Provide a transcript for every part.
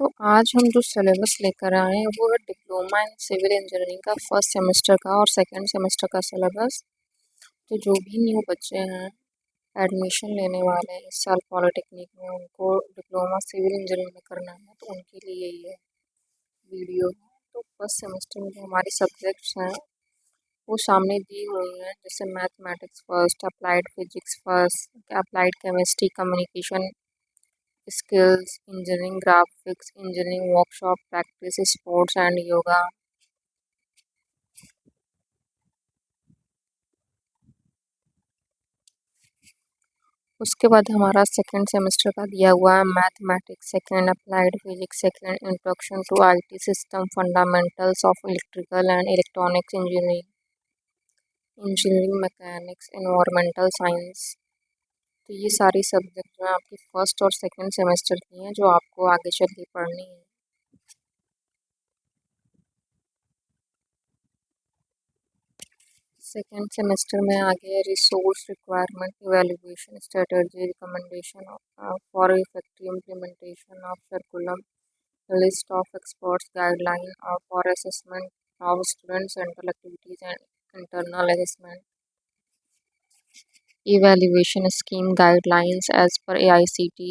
तो आज हम जो सिलेबस लेकर आए हैं वो है डिप्लोमा इन सिविल इंजीनियरिंग का फर्स्ट सेमेस्टर का और सेकंड सेमेस्टर का सिलेबस। तो जो भी न्यू बच्चे हैं एडमिशन लेने वाले हैं इस साल पॉलिटेक्निक में, उनको डिप्लोमा सिविल इंजीनियरिंग में करना है तो उनके लिए ये वीडियो है। तो फर्स्ट सेमेस्टर में जो हमारी सब्जेक्ट्स हैं वो सामने दी हुई हैं, जैसे mathematics first, applied physics first, applied chemistry, communication skills, engineering graphics, engineering workshop practice, sports and yoga. उसके बाद हमारा सेकेंड सेमेस्टर का दिया हुआ है mathematics second, applied physics second, introduction to IT system, fundamentals of electrical and electronics engineering, engineering mechanics, environmental science. तो ये सारी सब्जेक्ट जो है आपकी फर्स्ट और सेकेंड सेमेस्टर की हैं, जो आपको आगे चल के पढ़नी है। सेकेंड सेमेस्टर में आगे resource requirement evaluation strategy recommendation for effective implementation of curriculum, list of experts guideline for assessment of student central activities and internal assessment, evaluation scheme guidelines as per AICTE।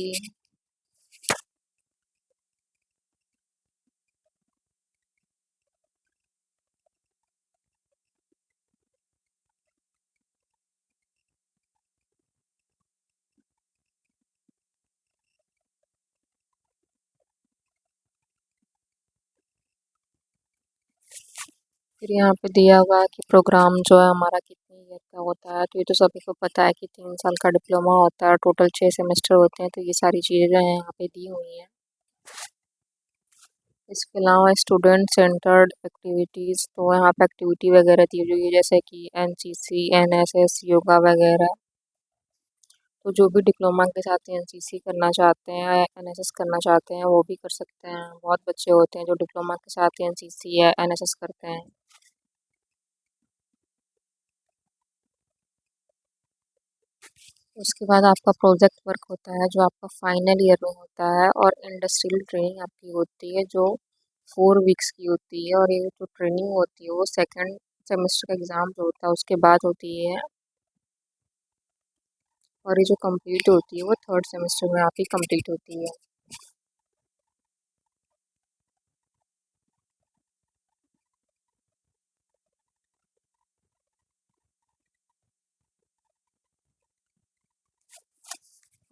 फिर यहाँ पे दिया हुआ है कि programme जो है हमारा कितनी ईयर का होता है। तो ये तो सभी को पता है कि 3 साल का डिप्लोमा होता है, टोटल 6 सेमेस्टर होते हैं। तो ये सारी चीज़ें जो हैं यहाँ पे दी हुई हैं। इसके अलावा स्टूडेंट सेंटर्ड एक्टिविटीज़, तो यहाँ पे एक्टिविटी वगैरह दी हुई है, जैसे कि NCC, NSS, योगा वगैरह। तो जो भी डिप्लोमा के साथ NCC करना चाहते हैं, NSS करना चाहते हैं, वो भी कर सकते हैं। बहुत बच्चे होते हैं जो डिप्लोमा के साथ NCC या NSS करते हैं। उसके बाद आपका प्रोजेक्ट वर्क होता है, जो आपका फाइनल ईयर में होता है, और इंडस्ट्रियल ट्रेनिंग आपकी होती है, जो 4 वीक्स की होती है। और ये जो ट्रेनिंग होती है वो सेकेंड सेमेस्टर का एग्ज़ाम जो होता है उसके बाद होती है। और ये जो कंप्लीट होती है वो थर्ड सेमेस्टर में आपकी कंप्लीट होती है।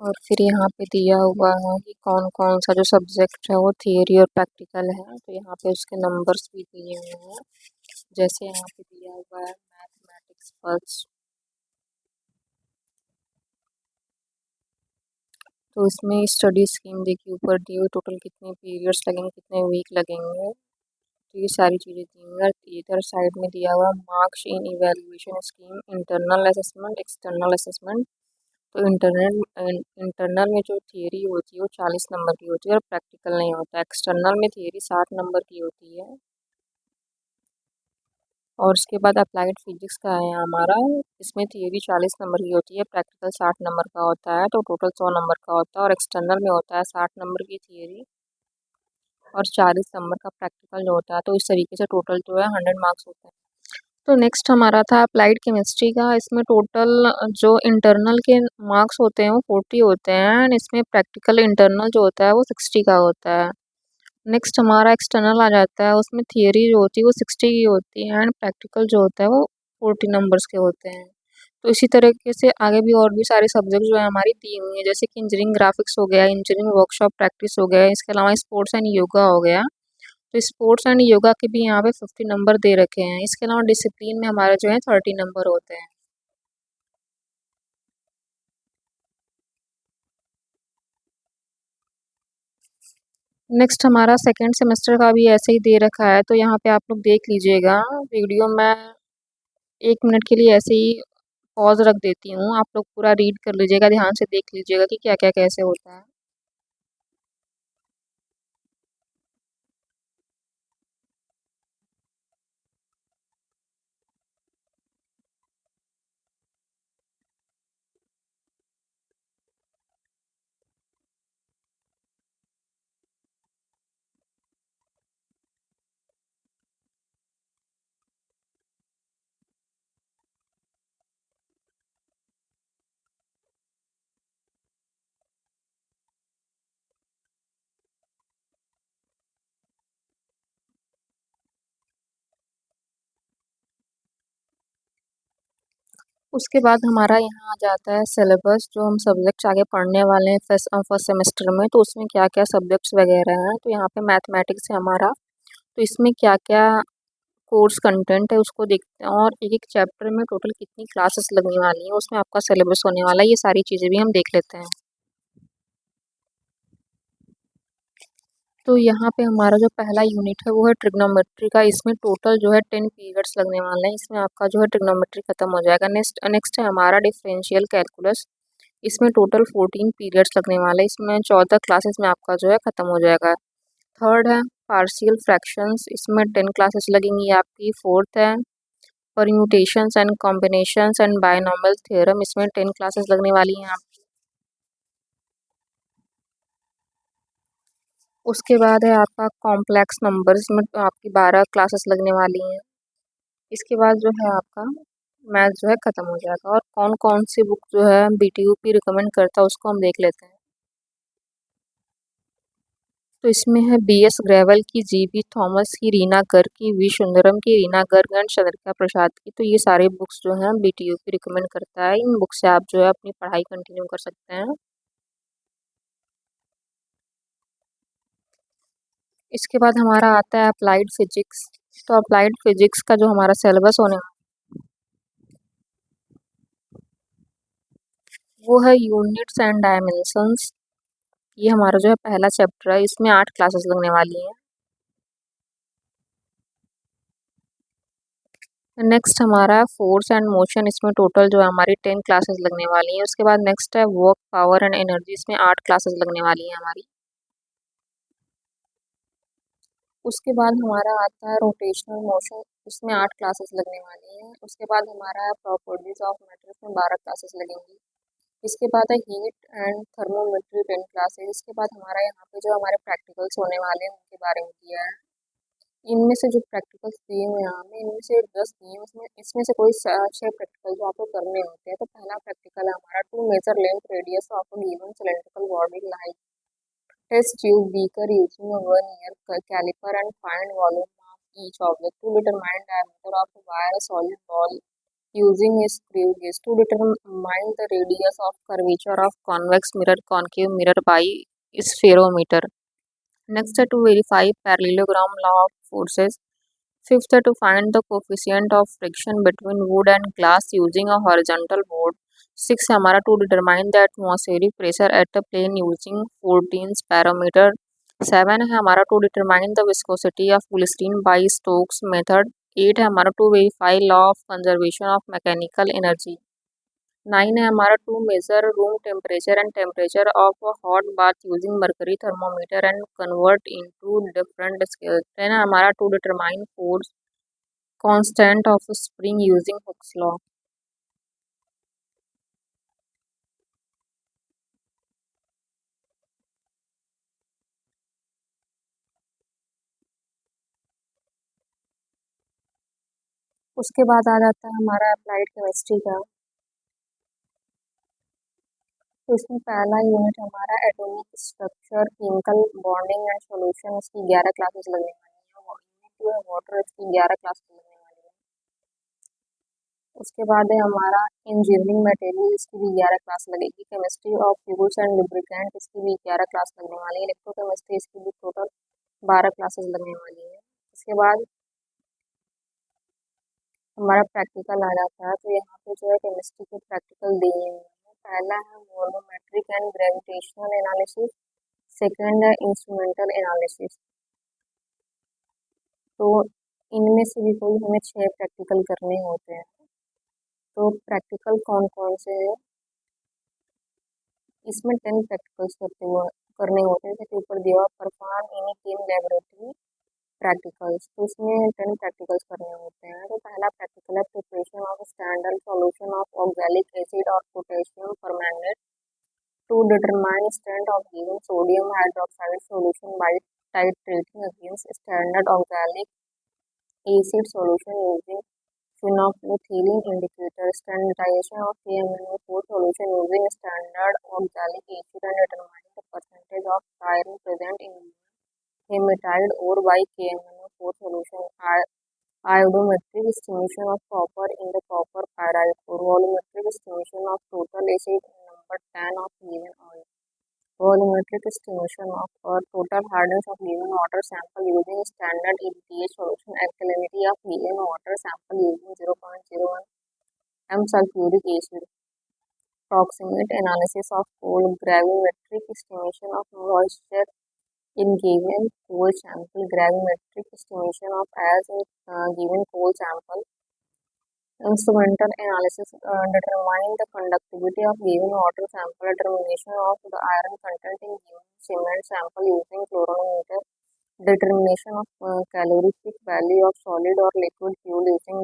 और फिर यहाँ पे दिया हुआ है कि कौन कौन सा जो सब्जेक्ट है वो थियरी और प्रैक्टिकल है। तो यहाँ पे उसके नंबर्स भी दिए हुए हैं, जैसे यहाँ पे दिया हुआ है मैथमेटिक्स फर्स्ट। तो इसमें स्टडी स्कीम देखिए ऊपर दी हुई, टोटल कितने पीरियड्स लगेंगे, कितने वीक लगेंगे। तो ये सारी चीज़ें दी हुई हैं। इधर साइड में दिया हुआ marks in evaluation scheme, internal assessment, external assessment. तो इंटरनल में जो थियरी होती है वो 40 नंबर की होती है और प्रैक्टिकल नहीं होता। एक्सटर्नल में थियरी 60 नंबर की होती है। और उसके बाद अप्लाइड फिजिक्स का है हमारा, इसमें थियरी 40 नंबर की होती है, प्रैक्टिकल 60 नंबर का होता है। तो टोटल 100 नंबर का होता है। और एक्सटर्नल में होता है 60 नंबर की थियरी और 40 नंबर का प्रैक्टिकल जो होता है। तो इस तरीके से टोटल जो है 100 मार्क्स होते हैं। तो नेक्स्ट हमारा था अप्लाइड केमिस्ट्री का। इसमें टोटल जो इंटरनल के मार्क्स होते हैं वो 40 होते हैं, एंड इसमें प्रैक्टिकल इंटरनल जो होता है वो 60 का होता है। नेक्स्ट हमारा एक्सटर्नल आ जाता है, उसमें थियरी जो होती है वो 60 की होती है, एंड प्रैक्टिकल जो होता है वो 40 नंबर्स के होते हैं। तो इसी तरीके से आगे भी और भी सारे सब्जेक्ट जो है हमारी दी हुई है, जैसे कि इंजीनियरिंग ग्राफिक्स हो गया, इंजीनियरिंग वर्कशॉप प्रैक्टिस हो गया, इसके अलावा स्पोर्ट्स एंड योगा हो गया। तो स्पोर्ट्स एंड योगा के भी यहाँ पे 50 नंबर दे रखे हैं। इसके अलावा डिसिप्लिन में हमारे जो है 30 नंबर होते हैं। नेक्स्ट हमारा सेकेंड सेमेस्टर का भी ऐसे ही दे रखा है, तो यहाँ पे आप लोग देख लीजिएगा वीडियो। मैं 1 मिनट के लिए ऐसे ही पॉज रख देती हूँ, आप लोग पूरा रीड कर लीजिएगा, ध्यान से देख लीजिएगा कि क्या क्या कैसे होता है। उसके बाद हमारा यहाँ आ जाता है सिलेबस, जो हम सब्जेक्ट्स आगे पढ़ने वाले हैं फर्स्ट सेमेस्टर में, तो उसमें क्या क्या सब्जेक्ट्स वगैरह हैं। तो यहाँ पे मैथमेटिक्स है हमारा, तो इसमें क्या क्या कोर्स कंटेंट है उसको देखते हैं, और एक एक चैप्टर में टोटल कितनी क्लासेस लगने वाली हैं, उसमें आपका सिलेबस होने वाला है, ये सारी चीज़ें भी हम देख लेते हैं। तो यहाँ पे हमारा जो पहला यूनिट है वो है ट्रिग्नोमेट्री का। इसमें टोटल जो है 10 पीरियड्स लगने वाले हैं। इसमें आपका जो है ट्रिग्नोमेट्री खत्म हो जाएगा। नेक्स्ट है हमारा डिफरेंशियल कैलकुलस। इसमें टोटल 14 पीरियड्स लगने वाले हैं। इसमें 14 क्लासेस में आपका जो है ख़त्म हो जाएगा। थर्ड है पार्शियल फ्रैक्शंस। इसमें 10 क्लासेस लगेंगी आपकी। फोर्थ है permutations and combinations and binomial theorem. इसमें 10 क्लासेस लगने वाली हैं। उसके बाद है आपका कॉम्प्लेक्स नंबर्स में तो आपकी 12 क्लासेस लगने वाली हैं। इसके बाद जो है आपका मैथ जो है ख़त्म हो जाएगा। और कौन कौन सी बुक जो है BTUP रिकमेंड करता है उसको हम देख लेते हैं। तो इसमें है BS ग्रेवल की, GB थॉमस की, रीना गर्ग की, V सुंदरम की, रीना गर्ग एंड चंद्रिका प्रसाद की। तो ये सारे बुक्स जो हैं BTUP रिकमेंड करता है। इन बुक से आप जो है अपनी पढ़ाई कंटिन्यू कर सकते हैं। इसके बाद हमारा आता है अप्लाइड फिजिक्स। तो अप्लाइड फिजिक्स का जो हमारा सिलेबस होने वो है यूनिट्स एंड डायमेंशंस। ये हमारा जो है पहला चैप्टर है। इसमें 8 क्लासेस लगने वाली हैं। नेक्स्ट हमारा है फोर्स एंड मोशन। इसमें टोटल जो है हमारी 10 क्लासेस लगने वाली हैं। उसके बाद नेक्स्ट है वर्क पावर एंड एनर्जी। इसमें 8 क्लासेस लगने वाली हैं हमारी। उसके बाद हमारा आता है रोटेशनल मोशन। इसमें 8 क्लासेस लगने वाली हैं। उसके बाद हमारा है प्रॉपर्टीज ऑफ मैटर। इसमें 12 क्लासेस लगेंगी। इसके बाद है हीट एंड थर्मोमेट्री 10 क्लासेस। इसके बाद हमारा यहाँ पे जो हमारे प्रैक्टिकल्स होने वाले हैं उनके बारे में दिया है। इनमें से जो प्रैक्टिकल्स दिए हुए हैं हमें, इनमें से 10 दिए हैं। उसमें इसमें से कोई 6 प्रैक्टिकल जो आपको करने होते हैं। तो पहला प्रैक्टिकल है हमारा to measure length radius of a given cylindrical body like test tube beaker using a 1 year caliper and find volume of each object to determine diameter of a wire solid ball using a screw gauge to determine the radius of curvature of convex mirror concave mirror by spherometer. Next है to verify parallelogram law of forces. Fifth है to find the coefficient of friction between wood and glass using a horizontal board. Six है हमारा to determine the atmospheric pressure at a plane using 14 parameter. Seven है हमारा to determine the viscosity of glycerin by Stokes method. Eight है हमारा to verify law of conservation of mechanical energy. Nine है हमारा to measure room temperature and temperature of a hot bath using mercury thermometer and convert into different scale. Ten है हमारा to determine force constant of spring using Hooke's law. उसके बाद आ जाता है हमारा applied chemistry का। तो इसमें पहला यूनिट हमारा atomic structure, chemical bonding and solution. इसकी 11 क्लासेस लगने वाली हैं। यूनिट टू है वाटर। इसकी 11 क्लासेस लगने वाली हैं। उसके बाद है हमारा इंजीनियरिंग मटेरियल। इसकी भी 11 क्लास लगेगी। Chemistry of fuels and lubricant. इसकी भी 11 क्लास लगने वाली है। इलेक्ट्रोकेमिस्ट्री इसकी भी टोटल 12 क्लासेस लगने वाली है। इसके बाद हमारा प्रैक्टिकल आ जाता है। तो यहाँ पे जो है केमिस्ट्री के प्रैक्टिकल दिए हुए हैं। पहला है volumetric and gravitational analysis. Second है इंस्ट्रूमेंटल एनालिसिस। तो इनमें से भी कोई हमें 6 प्रैक्टिकल करने होते हैं। तो प्रैक्टिकल कौन कौन से हैं? इसमें 10 प्रैक्टिकल्स करने होते हैं। जैसे ऊपर दिया perform in team laboratory practicals. तो इसमें 10 प्रैक्टिकल्स करने होते हैं। तो पहला प्रैक्टिकल है preparation of standard solution of oxalic acid और potassium permanganate to determine strength of given sodium hydroxide solution by titrating against standard oxalic acid solution using phenolphthalein indicator. Standardization of KMnO4 solution using standard oxalic acid and determining the percentage of iron present in hematite ore by KMnO4 solution. iodometric estimation of copper in the copper pyrite ore, volumetric estimation of total acid number 10 of given oil, volumetric estimation of total hardness of given water sample using standard pH solution, alkalinity of given water sample using 0.01 m sulfuric acid, proximate analysis of coal, gravimetric estimation of moisture in given coal sample, gravimetric estimation of as in given coal sample, instrumental analysis determining the conductivity of given water sample, determination of the iron content in given cement sample using chlorometer, determination of calorific value of solid or liquid fuel using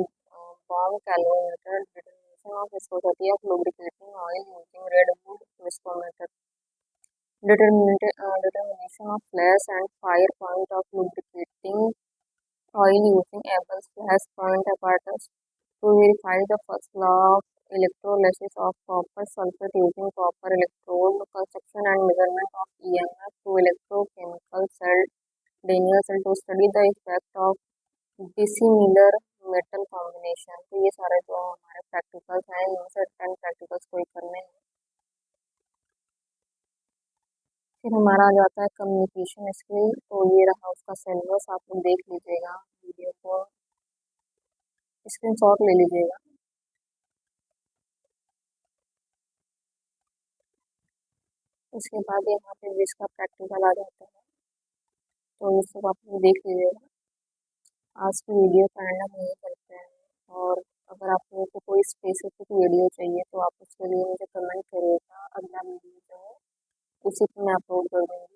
bomb calorimeter, determination of viscosity of lubricating oil using redwood viscometer, determination of flash and fire point of lubricating oil using Abel's flash point apparatus, to verify the first law of electrolysis of copper sulfate using copper electrode, construction and measurement of EMF to electrochemical cell Daniel cell, to study the effect of dissimilar metal combination. तो ये सारे जो हमारे practicals हैं इनमें से 10 practicals कोई करने हैं। फिर हमारा आ जाता है कम्युनिकेशन स्किल। तो ये रहा उसका सिलेबस, आप लोग देख लीजिएगा, वीडियो को स्क्रीनशॉट ले लीजिएगा। उसके बाद यहाँ पे भी इसका प्रैक्टिकल आ जाता है, तो ये सब आप लोग देख लीजिएगा। आज की वीडियो का एंड हम यही करते हैं, और अगर आप लोगों को कोई स्पेसिफिक वीडियो चाहिए तो आप उसके लिए मुझे कमेंट करिएगा, अगला वीडियो जो है उसी को मैं अपलोड कर दूँगी।